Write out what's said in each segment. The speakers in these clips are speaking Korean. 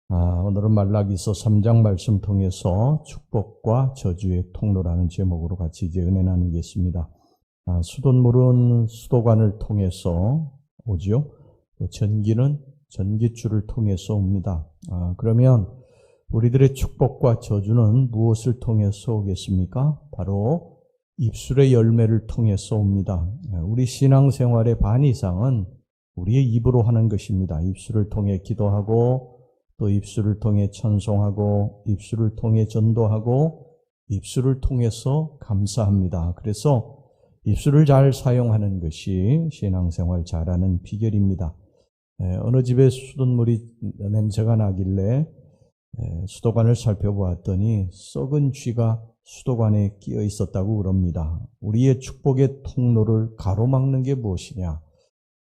오늘은 말라기서 3장 말씀 통해서 축복과 저주의 통로라는 제목으로 같이 이제 은혜 나누겠습니다. 수돗물은 수도관을 통해서 오지요. 또 전기는 전기줄을 통해서 옵니다. 그러면 우리들의 축복과 저주는 무엇을 통해서 오겠습니까? 바로 입술의 열매를 통해서 옵니다. 우리 신앙생활의 반 이상은 우리의 입으로 하는 것입니다. 입술을 통해 기도하고 또 입술을 통해 찬송하고 입술을 통해 전도하고 입술을 통해서 감사합니다. 그래서 입술을 잘 사용하는 것이 신앙생활 잘하는 비결입니다. 어느 집에 수돗물이 냄새가 나길래 수도관을 살펴보았더니 썩은 쥐가 수도관에 끼어 있었다고 그럽니다. 우리의 축복의 통로를 가로막는 게 무엇이냐?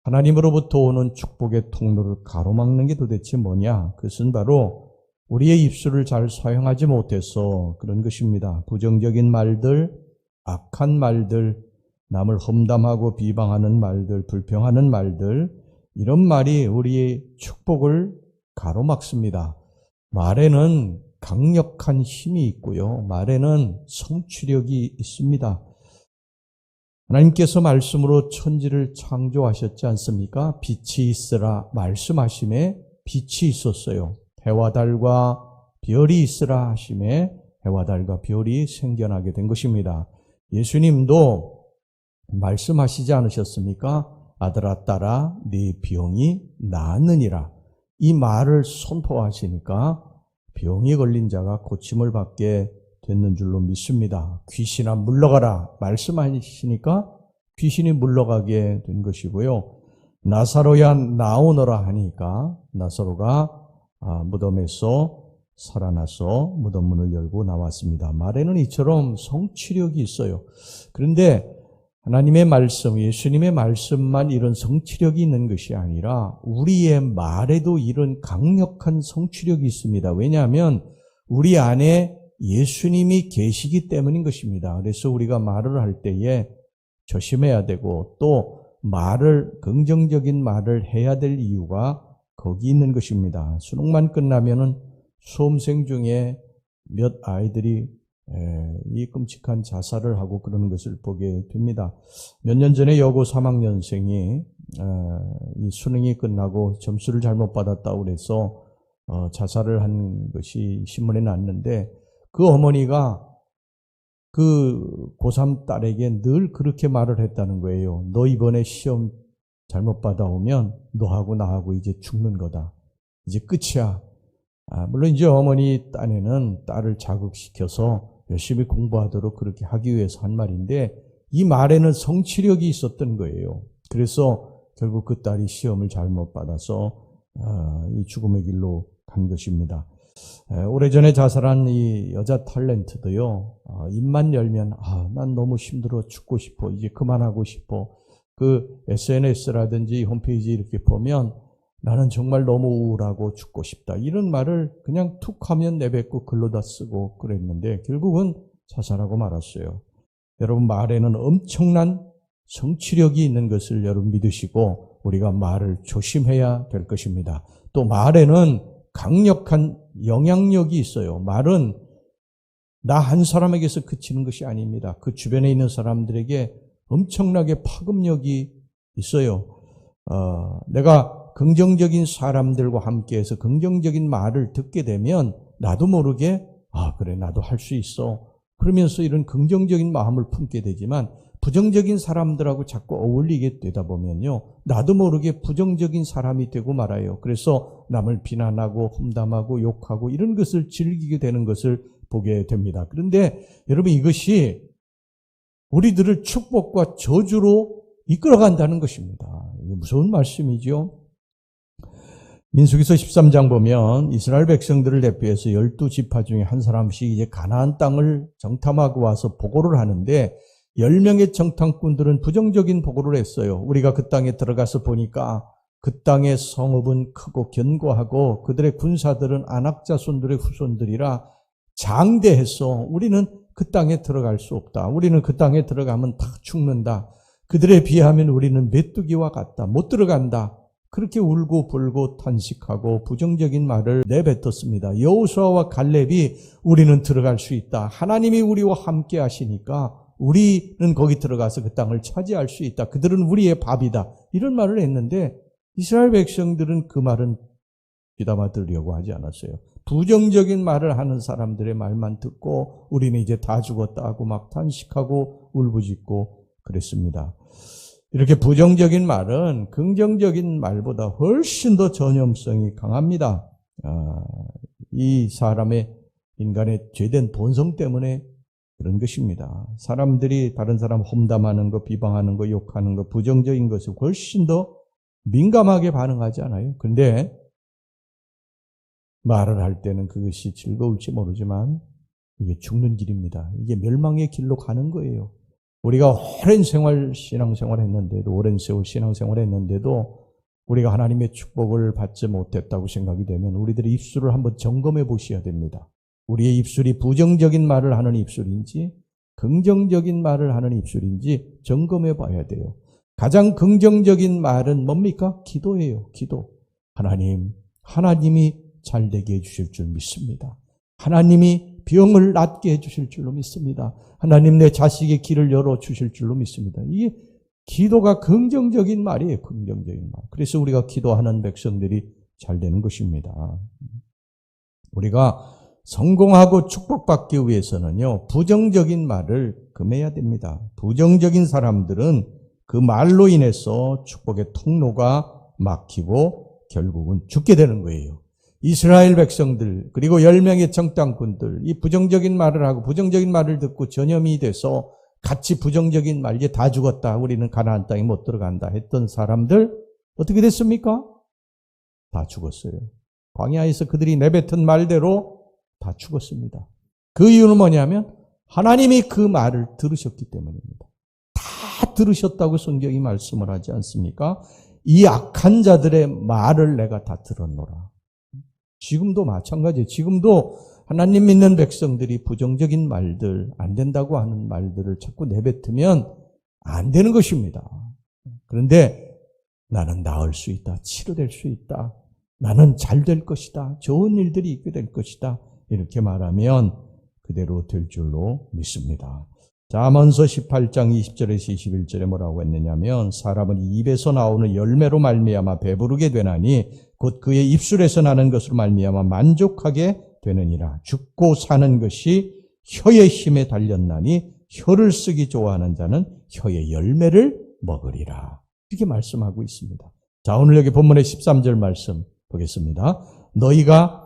하나님으로부터 오는 축복의 통로를 가로막는 게 도대체 뭐냐? 그것은 바로 우리의 입술을 잘 사용하지 못해서 그런 것입니다. 부정적인 말들, 악한 말들, 남을 험담하고 비방하는 말들, 불평하는 말들, 이런 말이 우리의 축복을 가로막습니다. 말에는 강력한 힘이 있고요. 말에는 성취력이 있습니다. 하나님께서 말씀으로 천지를 창조하셨지 않습니까? 빛이 있으라 말씀하심에 빛이 있었어요. 해와 달과 별이 있으라 하심에 해와 달과 별이 생겨나게 된 것입니다. 예수님도 말씀하시지 않으셨습니까? 아들아 딸아 네 병이 나았느니라. 이 말을 선포하시니까 병이 걸린 자가 고침을 받게 됐는 줄로 믿습니다. 귀신아 물러가라 말씀하시니까 귀신이 물러가게 된 것이고요. 나사로야 나오너라 하니까 나사로가 무덤에서 살아나서 무덤 문을 열고 나왔습니다. 말에는 이처럼 성취력이 있어요. 그런데 하나님의 말씀, 예수님의 말씀만 이런 성취력이 있는 것이 아니라 우리의 말에도 이런 강력한 성취력이 있습니다. 왜냐하면 우리 안에 예수님이 계시기 때문인 것입니다. 그래서 우리가 말을 할 때에 조심해야 되고 또 긍정적인 말을 해야 될 이유가 거기 있는 것입니다. 수능만 끝나면은 수험생 중에 몇 아이들이 이 끔찍한 자살을 하고 그러는 것을 보게 됩니다. 몇 년 전에 여고 3학년생이 이 수능이 끝나고 점수를 잘못 받았다고 그래서 자살을 한 것이 신문에 났는데 그 어머니가 그 고3 딸에게 늘 그렇게 말을 했다는 거예요. 너 이번에 시험 잘못 받아오면 너하고 나하고 이제 죽는 거다. 이제 끝이야. 물론 이제 어머니 딴에는 딸을 자극시켜서 열심히 공부하도록 그렇게 하기 위해서 한 말인데 이 말에는 성취력이 있었던 거예요. 그래서 결국 그 딸이 시험을 잘못 받아서 이 죽음의 길로 간 것입니다. 오래전에 자살한 이 여자 탤런트도요, 입만 열면, 난 너무 힘들어 죽고 싶어. 이제 그만하고 싶어. 그 SNS라든지 홈페이지 이렇게 보면 나는 정말 너무 우울하고 죽고 싶다. 이런 말을 그냥 툭 하면 내뱉고 글로다 쓰고 그랬는데 결국은 자살하고 말았어요. 여러분 말에는 엄청난 성취력이 있는 것을 여러분 믿으시고 우리가 말을 조심해야 될 것입니다. 또 말에는 강력한 영향력이 있어요. 말은 나 한 사람에게서 그치는 것이 아닙니다. 그 주변에 있는 사람들에게 엄청나게 파급력이 있어요. 내가 긍정적인 사람들과 함께해서 긍정적인 말을 듣게 되면 나도 모르게 그래 나도 할 수 있어. 그러면서 이런 긍정적인 마음을 품게 되지만 부정적인 사람들하고 자꾸 어울리게 되다 보면요. 나도 모르게 부정적인 사람이 되고 말아요. 그래서 남을 비난하고 험담하고 욕하고 이런 것을 즐기게 되는 것을 보게 됩니다. 그런데 여러분 이것이 우리들을 축복과 저주로 이끌어간다는 것입니다. 이게 무서운 말씀이죠. 민수기서 13장 보면 이스라엘 백성들을 대표해서 12지파 중에 한 사람씩 이제 가나안 땅을 정탐하고 와서 보고를 하는데 10명의 정탐꾼들은 부정적인 보고를 했어요. 우리가 그 땅에 들어가서 보니까 그 땅의 성읍은 크고 견고하고 그들의 군사들은 아낙 자손들의 후손들이라 장대해서 우리는 그 땅에 들어갈 수 없다. 우리는 그 땅에 들어가면 다 죽는다. 그들에 비하면 우리는 메뚜기와 같다. 못 들어간다. 그렇게 울고 불고 탄식하고 부정적인 말을 내뱉었습니다. 여호수아와 갈렙이 우리는 들어갈 수 있다. 하나님이 우리와 함께 하시니까 우리는 거기 들어가서 그 땅을 차지할 수 있다. 그들은 우리의 밥이다. 이런 말을 했는데 이스라엘 백성들은 그 말은 귀담아 들으려고 하지 않았어요. 부정적인 말을 하는 사람들의 말만 듣고 우리는 이제 다 죽었다 하고 막 탄식하고 울부짖고 그랬습니다. 이렇게 부정적인 말은 긍정적인 말보다 훨씬 더 전염성이 강합니다. 이 사람의 인간의 죄된 본성 때문에 그런 것입니다. 사람들이 다른 사람 험담하는 거, 비방하는 거, 욕하는 거, 부정적인 것에 훨씬 더 민감하게 반응하지 않아요. 그런데 말을 할 때는 그것이 즐거울지 모르지만 이게 죽는 길입니다. 이게 멸망의 길로 가는 거예요. 우리가 오랜 신앙생활 했는데도, 오랜 세월 신앙생활 했는데도 우리가 하나님의 축복을 받지 못했다고 생각이 되면 우리들의 입술을 한번 점검해 보셔야 됩니다. 우리의 입술이 부정적인 말을 하는 입술인지 긍정적인 말을 하는 입술인지 점검해 봐야 돼요. 가장 긍정적인 말은 뭡니까? 기도예요. 기도. 하나님이 잘 되게 해주실 줄 믿습니다. 하나님이 병을 낫게 해주실 줄로 믿습니다. 하나님 내 자식의 길을 열어주실 줄로 믿습니다. 이게 기도가 긍정적인 말이에요. 긍정적인 말. 그래서 우리가 기도하는 백성들이 잘 되는 것입니다. 우리가 성공하고 축복받기 위해서는요, 부정적인 말을 금해야 됩니다. 부정적인 사람들은 그 말로 인해서 축복의 통로가 막히고 결국은 죽게 되는 거예요. 이스라엘 백성들 그리고 10명의 정탐꾼들 이 부정적인 말을 하고 부정적인 말을 듣고 전염이 돼서 같이 부정적인 말, 이제 다 죽었다, 우리는 가나안 땅에 못 들어간다 했던 사람들 어떻게 됐습니까? 다 죽었어요. 광야에서 그들이 내뱉은 말대로 다 죽었습니다. 그 이유는 뭐냐면 하나님이 그 말을 들으셨기 때문입니다. 다 들으셨다고 성경이 말씀을 하지 않습니까? 이 악한 자들의 말을 내가 다 들었노라. 지금도 마찬가지예요. 지금도 하나님 믿는 백성들이 부정적인 말들, 안 된다고 하는 말들을 자꾸 내뱉으면 안 되는 것입니다. 그런데 나는 나을 수 있다. 치료될 수 있다. 나는 잘 될 것이다. 좋은 일들이 있게 될 것이다. 이렇게 말하면 그대로 될 줄로 믿습니다. 잠언서 18장 20절에서 21절에 뭐라고 했느냐면 사람은 입에서 나오는 열매로 말미암아 배부르게 되나니 곧 그의 입술에서 나는 것으로 말미암아 만족하게 되느니라. 죽고 사는 것이 혀의 힘에 달렸나니 혀를 쓰기 좋아하는 자는 혀의 열매를 먹으리라. 이렇게 말씀하고 있습니다. 자, 오늘 여기 본문의 13절 말씀 보겠습니다. 너희가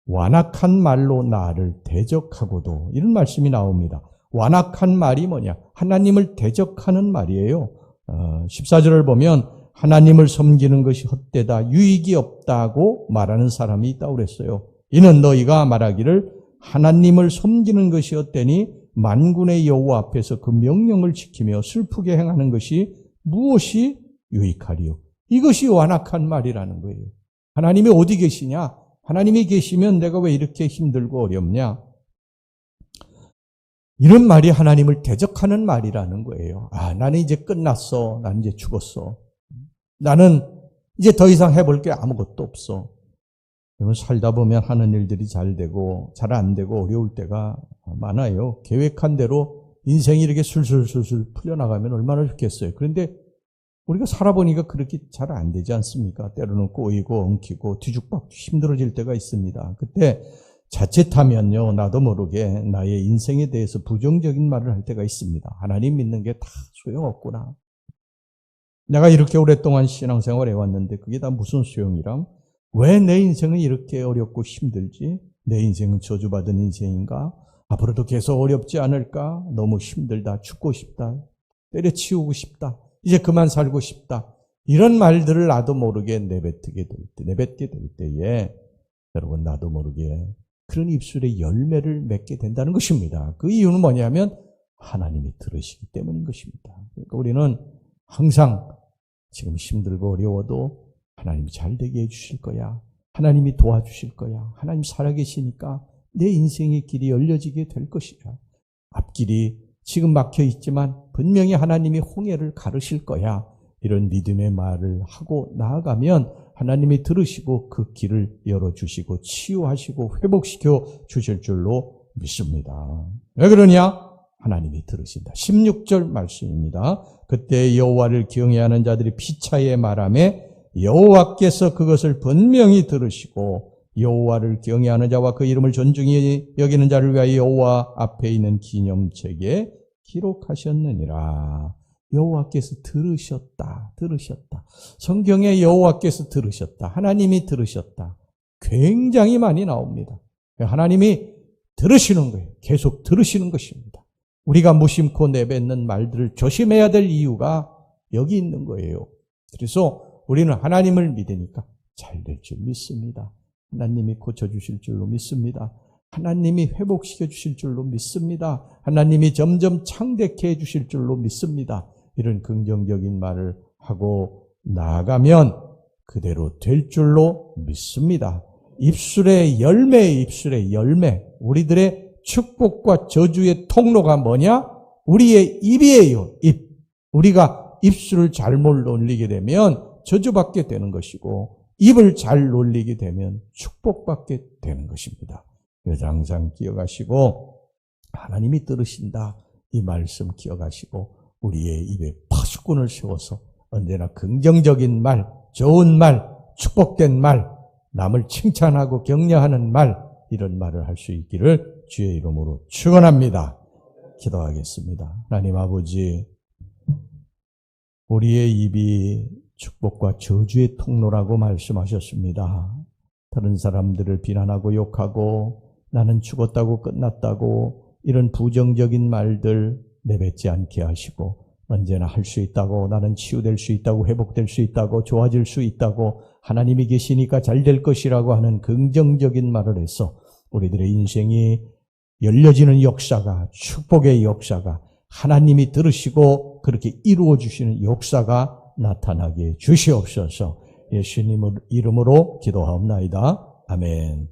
완악한 말로 나를 대적하고도, 이런 말씀이 나옵니다. 완악한 말이 뭐냐? 하나님을 대적하는 말이에요. 14절을 보면 하나님을 섬기는 것이 헛되다, 유익이 없다고 말하는 사람이 있다고 그랬어요. 이는 너희가 말하기를 하나님을 섬기는 것이 헛되니 만군의 여호와 앞에서 그 명령을 지키며 슬프게 행하는 것이 무엇이 유익하리요? 이것이 완악한 말이라는 거예요. 하나님이 어디 계시냐? 하나님이 계시면 내가 왜 이렇게 힘들고 어렵냐? 이런 말이 하나님을 대적하는 말이라는 거예요. 나는 이제 끝났어. 나는 이제 죽었어. 나는 이제 더 이상 해볼 게 아무것도 없어. 여러분, 살다 보면 하는 일들이 잘 되고 잘 안 되고 어려울 때가 많아요. 계획한 대로 인생이 이렇게 술술술술 풀려나가면 얼마나 좋겠어요. 그런데 우리가 살아보니까 그렇게 잘 안 되지 않습니까? 때로는 꼬이고 엉키고 뒤죽박죽 힘들어질 때가 있습니다. 그때 자칫하면요, 나도 모르게 나의 인생에 대해서 부정적인 말을 할 때가 있습니다. 하나님 믿는 게 다 소용없구나. 내가 이렇게 오랫동안 신앙생활 해왔는데 그게 다 무슨 소용이람? 왜 내 인생은 이렇게 어렵고 힘들지? 내 인생은 저주받은 인생인가? 앞으로도 계속 어렵지 않을까? 너무 힘들다. 죽고 싶다. 때려치우고 싶다. 이제 그만 살고 싶다. 이런 말들을 나도 모르게 내뱉게 될 때에 여러분, 나도 모르게 그런 입술의 열매를 맺게 된다는 것입니다. 그 이유는 뭐냐면 하나님이 들으시기 때문인 것입니다. 그러니까 우리는 항상 지금 힘들고 어려워도 하나님이 잘 되게 해주실 거야. 하나님이 도와주실 거야. 하나님 살아계시니까 내 인생의 길이 열려지게 될 것이야. 앞길이 지금 막혀 있지만 분명히 하나님이 홍해를 가르실 거야. 이런 믿음의 말을 하고 나아가면 하나님이 들으시고 그 길을 열어주시고 치유하시고 회복시켜 주실 줄로 믿습니다. 왜 그러냐? 하나님이 들으신다. 16절 말씀입니다. 그때 여호와를 경외하는 자들이 피차에 말하매 여호와께서 그것을 분명히 들으시고 여호와를 경외하는 자와 그 이름을 존중히 여기는 자를 위하여 여호와 앞에 있는 기념책에 기록하셨느니라. 여호와께서 들으셨다. 성경에 여호와께서 들으셨다. 하나님이 들으셨다. 굉장히 많이 나옵니다. 하나님이 들으시는 거예요. 계속 들으시는 것입니다. 우리가 무심코 내뱉는 말들을 조심해야 될 이유가 여기 있는 거예요. 그래서 우리는 하나님을 믿으니까 잘 될 줄 믿습니다. 하나님이 고쳐주실 줄로 믿습니다. 하나님이 회복시켜 주실 줄로 믿습니다. 하나님이 점점 창대케 해주실 줄로 믿습니다. 이런 긍정적인 말을 하고 나아가면 그대로 될 줄로 믿습니다. 입술의 열매. 우리들의 축복과 저주의 통로가 뭐냐? 우리의 입이에요. 입. 우리가 입술을 잘못 놀리게 되면 저주받게 되는 것이고 입을 잘 놀리게 되면 축복받게 되는 것입니다. 그래서 항상 기억하시고 하나님이 들으신다. 이 말씀 기억하시고 우리의 입에 파수꾼을 세워서 언제나 긍정적인 말, 좋은 말, 축복된 말, 남을 칭찬하고 격려하는 말, 이런 말을 할 수 있기를 주의 이름으로 축원합니다. 기도하겠습니다. 하나님 아버지, 우리의 입이 축복과 저주의 통로라고 말씀하셨습니다. 다른 사람들을 비난하고 욕하고 나는 죽었다고 끝났다고 이런 부정적인 말들 내뱉지 않게 하시고 언제나 할 수 있다고, 나는 치유될 수 있다고, 회복될 수 있다고, 좋아질 수 있다고, 하나님이 계시니까 잘 될 것이라고 하는 긍정적인 말을 해서 우리들의 인생이 열려지는 역사가, 축복의 역사가, 하나님이 들으시고 그렇게 이루어 주시는 역사가 나타나게 주시옵소서. 예수님 이름으로 기도하옵나이다. 아멘.